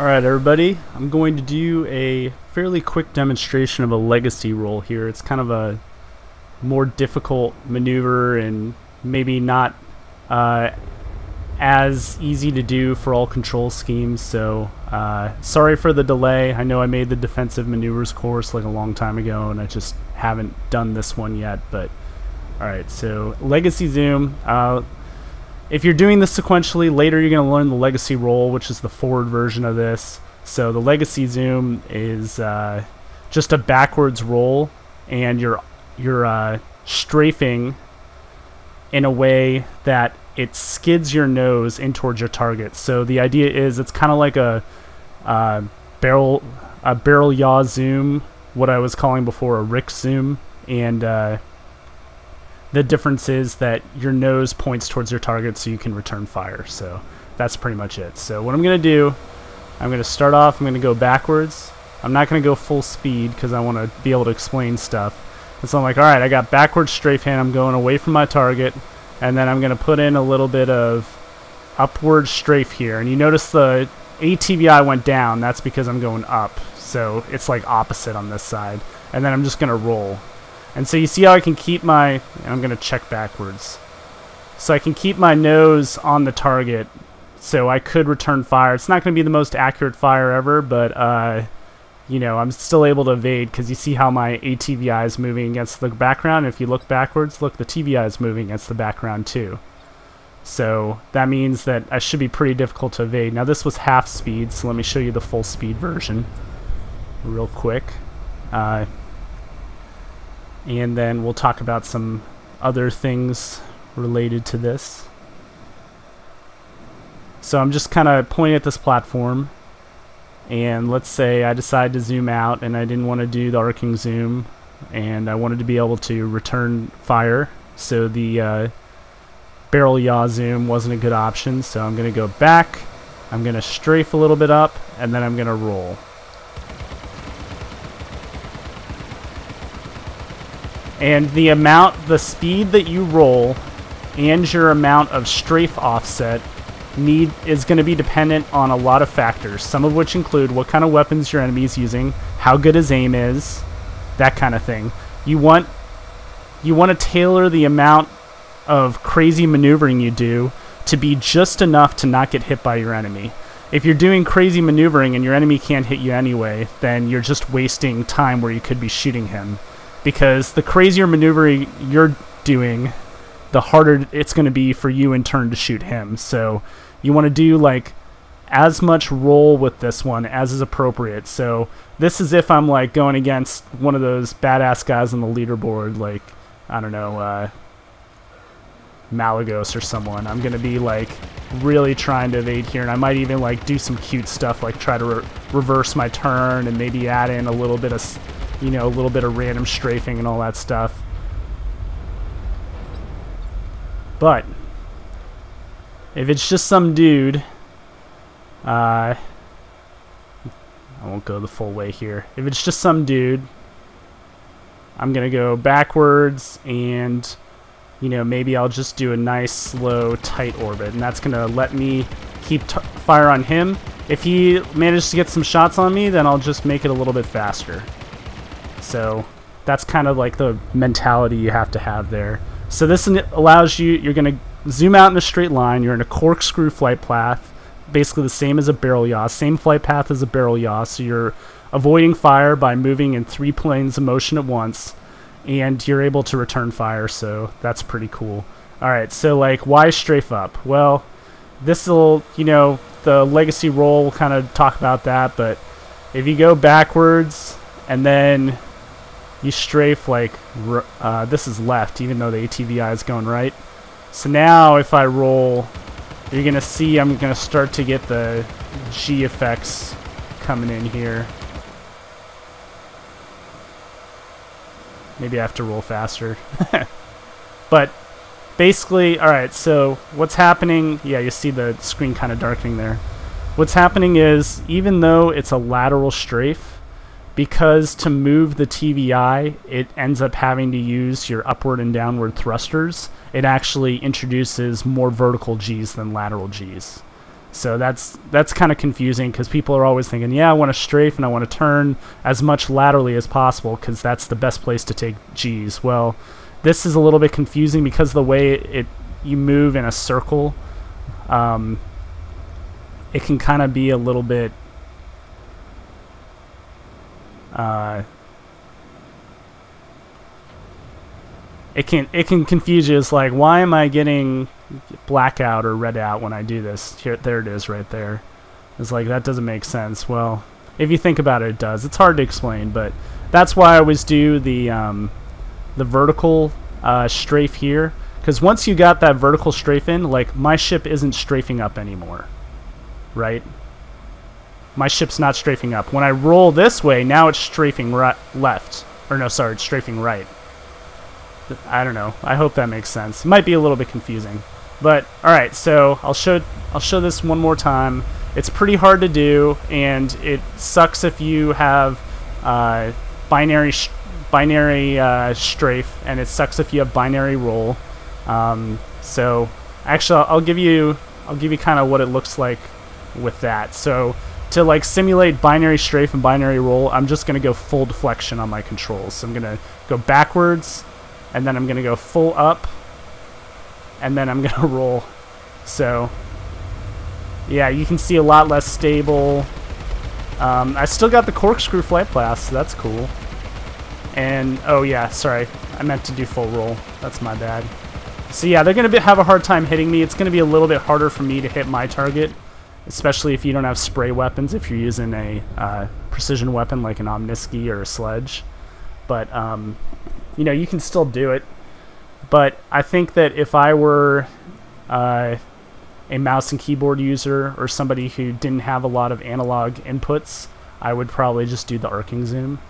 Alright everybody, I'm going to do a fairly quick demonstration of a legacy roll here. It's kind of a more difficult maneuver and maybe not as easy to do for all control schemes, so sorry for the delay. I know I made the defensive maneuvers course like a long time ago and I just haven't done this one yet, but alright, so legacy zoom. If you're doing this sequentially, later you're going to learn the legacy roll, which is the forward version of this. So the legacy zoom is just a backwards roll, and you're strafing in a way that it skids your nose in towards your target. So the idea is it's kind of like a barrel yaw zoom, what I was calling before a Rick zoom, and the difference is that your nose points towards your target so you can return fire. So that's pretty much it. So what I'm going to do, I'm going to start off, I'm going to go backwards. I'm not going to go full speed because I want to be able to explain stuff. And so I'm like, alright, I got backwards strafe hand, I'm going away from my target, and then I'm going to put in a little bit of upward strafe here. And you notice the ATVI went down, that's because I'm going up. So it's like opposite on this side. And then I'm just going to roll. And so you see how I can keep my, I'm going to check backwards. So I can keep my nose on the target, so I could return fire. It's not going to be the most accurate fire ever, but, you know, I'm still able to evade because you see how my ATVI is moving against the background. If you look backwards, look, the TVI is moving against the background too. So that means that I should be pretty difficult to evade. Now this was half speed, so let me show you the full speed version real quick. And then we'll talk about some other things related to this. So I'm just kind of pointing at this platform, and let's say I decide to zoom out and I didn't want to do the arcing zoom and I wanted to be able to return fire, so the barrel yaw zoom wasn't a good option. So I'm going to go back, I'm going to strafe a little bit up, and then I'm going to roll. And the speed that you roll and your amount of strafe offset is going to be dependent on a lot of factors, some of which include what kind of weapons your enemy is using, how good his aim is, that kind of thing. You want to tailor the amount of crazy maneuvering you do to be just enough to not get hit by your enemy. If you're doing crazy maneuvering and your enemy can't hit you anyway, then you're just wasting time where you could be shooting him. Because the crazier maneuvering you're doing, the harder it's going to be for you in turn to shoot him. So you want to do like as much roll with this one as is appropriate. So this is if I'm like going against one of those badass guys on the leaderboard, like, I don't know, Malagos or someone. I'm going to be like really trying to evade here, and I might even like do some cute stuff like try to reverse my turn and maybe add in a little bit of, you know, a little bit of random strafing and all that stuff. But if it's just some dude, I won't go the full way here. If it's just some dude, I'm gonna go backwards, and you know, maybe I'll just do a nice slow tight orbit, and that's gonna let me keep fire on him. If he manages to get some shots on me, then I'll just make it a little bit faster. So that's kind of like the mentality you have to have there. So this allows you, you're going to zoom out in a straight line, you're in a corkscrew flight path, basically the same as a barrel yaw, same flight path as a barrel yaw, so you're avoiding fire by moving in 3 planes of motion at once, and you're able to return fire, so that's pretty cool. Alright, so like, why strafe up? Well, this will, you know, the legacy roll will kind of talk about that, but if you go backwards and then you strafe like, this is left, even though the ATVI is going right. So now if I roll, you're going to see I'm going to start to get the G effects coming in here. Maybe I have to roll faster. But basically, alright, so what's happening, yeah, you see the screen kind of darkening there. What's happening is, even though it's a lateral strafe, because to move the TVI, it ends up having to use your upward and downward thrusters, it actually introduces more vertical Gs than lateral Gs. So that's kind of confusing because people are always thinking, yeah, I want to strafe and I want to turn as much laterally as possible because that's the best place to take G's. Well, this is a little bit confusing because the way you move in a circle, it can kind of be a little bit it can confuse you. It's like, why am I getting blackout or red out when I do this? Here, there it is right there. It's like, that doesn't make sense. Well, if you think about it, it does. It's hard to explain, but that's why I always do the vertical strafe here, because once you got that vertical strafe in, like, my ship isn't strafing up anymore, right? My ship's not strafing up. When I roll this way, now it's strafing left. Or no, sorry, it's strafing right. I don't know. I hope that makes sense. It might be a little bit confusing. But, alright, so I'll show this one more time. It's pretty hard to do, and it sucks if you have binary strafe, and it sucks if you have binary roll. So, actually, I'll give you kind of what it looks like with that. So, to like simulate binary strafe and binary roll, I'm just going to go full deflection on my controls. So I'm going to go backwards, and then I'm going to go full up, and then I'm going to roll. So yeah, you can see a lot less stable. I still got the corkscrew flight path, so that's cool. And oh yeah, sorry, I meant to do full roll. That's my bad. So yeah, they're going to have a hard time hitting me. It's going to be a little bit harder for me to hit my target, especially if you don't have spray weapons, if you're using a precision weapon like an Omniski or a sledge. But, you know, you can still do it. But I think that if I were a mouse and keyboard user or somebody who didn't have a lot of analog inputs, I would probably just do the arcing zoom.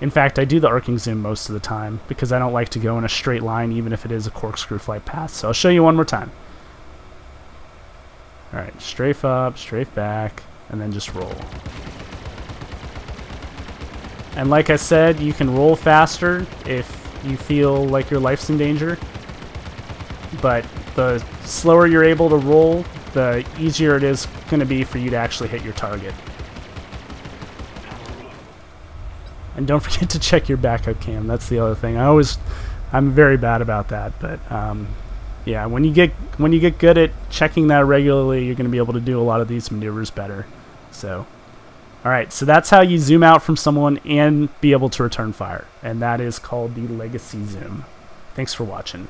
In fact, I do the arcing zoom most of the time because I don't like to go in a straight line even if it is a corkscrew flight path. So I'll show you one more time. Alright, strafe up, strafe back, and then just roll. And like I said, you can roll faster if you feel like your life's in danger. But the slower you're able to roll, the easier it is going to be for you to actually hit your target. And don't forget to check your backup cam. That's the other thing. I'm very bad about that, but yeah, when you get good at checking that regularly, you're going to be able to do a lot of these maneuvers better. So, all right, so that's how you zoom out from someone and be able to return fire, and that is called the legacy zoom. Thanks for watching.